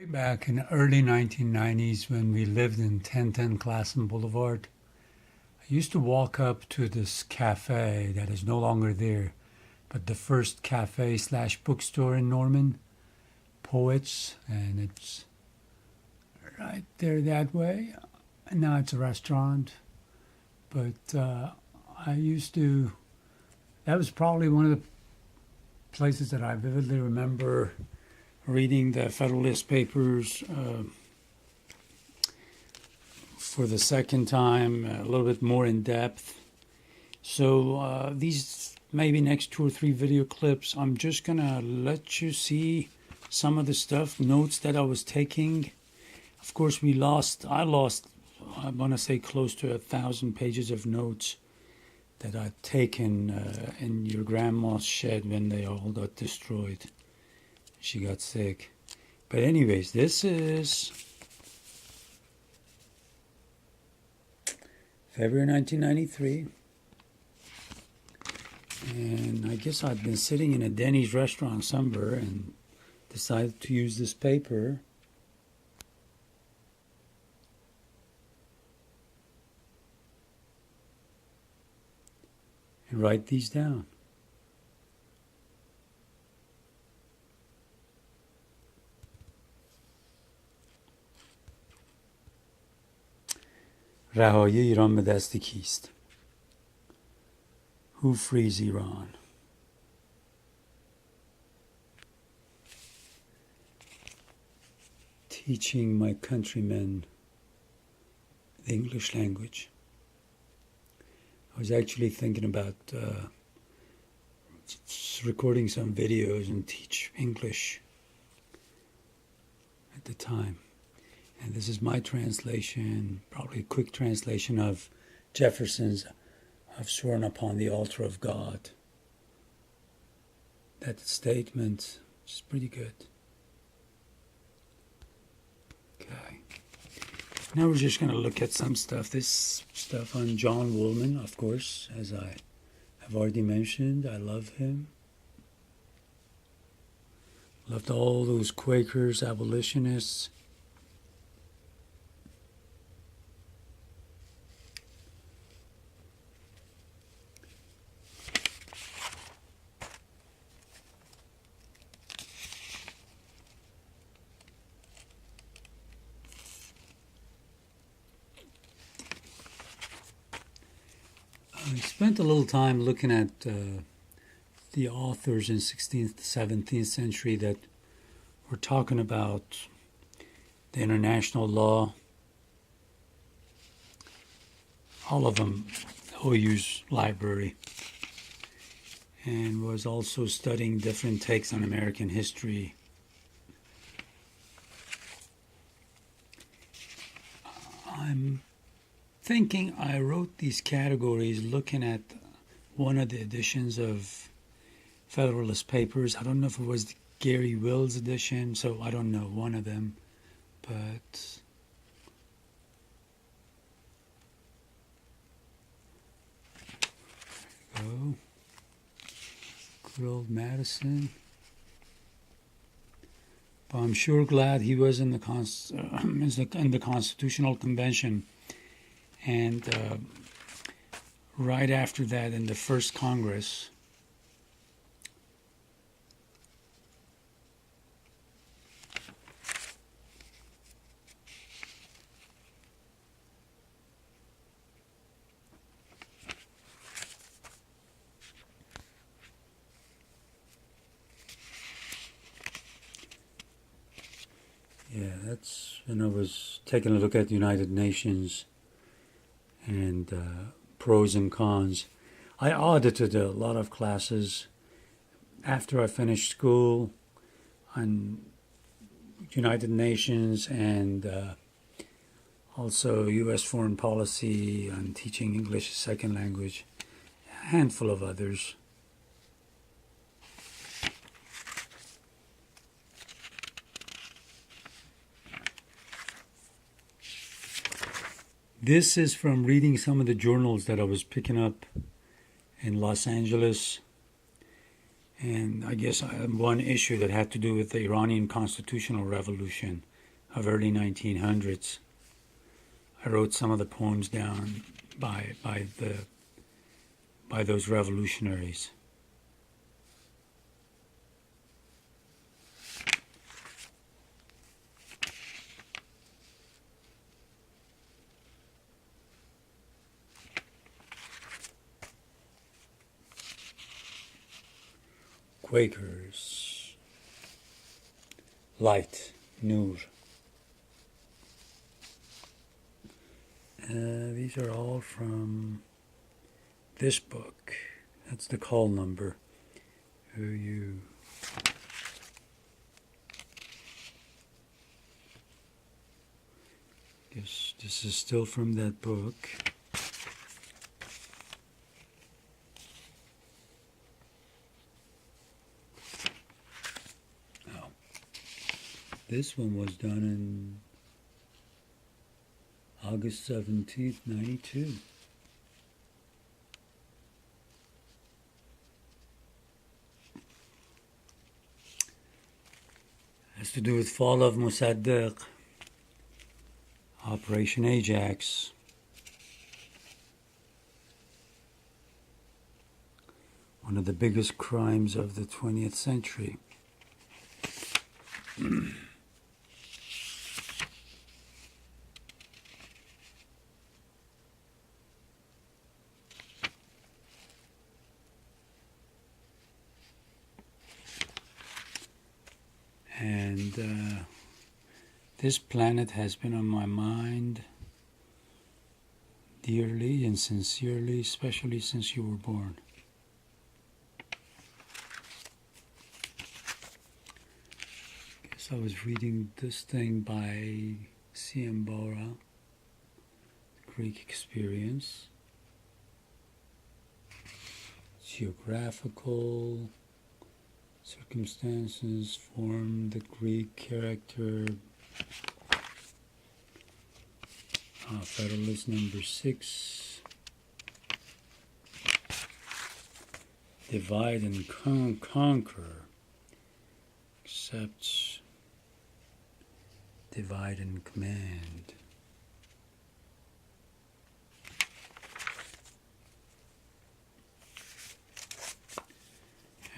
Back in the early 1990s when we lived in 1010 Classen Boulevard, I used to walk up to this cafe that is no longer there, but the first cafe slash bookstore in Norman, Poets, and it's right there that way. And now it's a restaurant, but I used to, that was probably one of the places that I vividly remember reading the Federalist Papers for the second time, a little bit more in depth. So these maybe next 2 or 3 video clips, I'm just gonna let you see some of the stuff, notes that I was taking. Of course, I lost, I want to say close to 1,000 pages of notes that I'd taken in your grandma's shed when they all got destroyed. She got sick. But anyways, this is February 1993. And I guess I'd been sitting in a Denny's restaurant somewhere and decided to use this paper. And write these down. رهایی ایران به دست کیست؟ Who frees Iran? Teaching my countrymen the English language. I was actually thinking about recording some videos and teach English at the time. And this is my translation, probably a quick translation of Jefferson's "I've sworn upon the altar of God." That statement is pretty good. Okay. Now we're just going to look at some stuff. This stuff on John Woolman, of course, as I have already mentioned. I love him. Loved all those Quakers, abolitionists. I spent a little time looking at the authors in 16th, 17th century that were talking about the international law. All of them, OU's library, and was also studying different takes on American history. I'm thinking I wrote these categories looking at one of the editions of Federalist Papers. I don't know if it was the Gary Wills edition, so I don't know, one of them. But there we go. Good old Madison. But I'm sure glad he was in the Constitutional Convention. And right after that, in the first Congress, that's when I was taking a look at the United Nations and pros and cons. I audited a lot of classes after I finished school on United Nations and also U.S. foreign policy, on teaching English as a second language, a handful of others. This is from reading some of the journals that I was picking up in Los Angeles And I guess one issue that had to do with the Iranian constitutional revolution of early 1900s. I wrote some of the poems down by those revolutionaries. Quakers, light, nur. These are all from this book. That's the call number. Who you? Guess this is still from that book. Oh, this one was done in August 17th, 92. Has to do with fall of Mossadegh, Operation Ajax. One of the biggest crimes of the 20th century. And this planet has been on my mind dearly and sincerely, especially since you were born. Guess I was reading this thing by C.M. Bora, Greek Experience. Geographical circumstances form the Greek character. Federalist number 6. Divide and conquer. Except divide and command.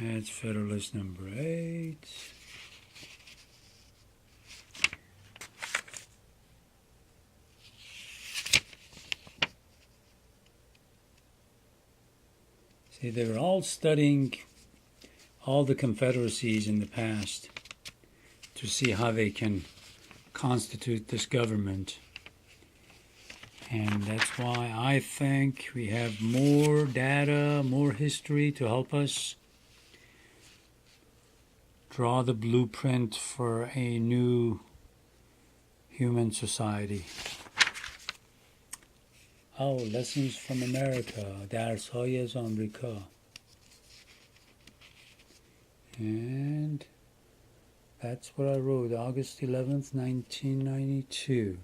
That's Federalist number 8. See, they were all studying all the confederacies in the past to see how they can constitute this government. And that's why I think we have more data, more history to help us draw the blueprint for a new human society. Oh, lessons from America, درس‌های از آمریکا. And that's what I wrote, August 11th, 1992.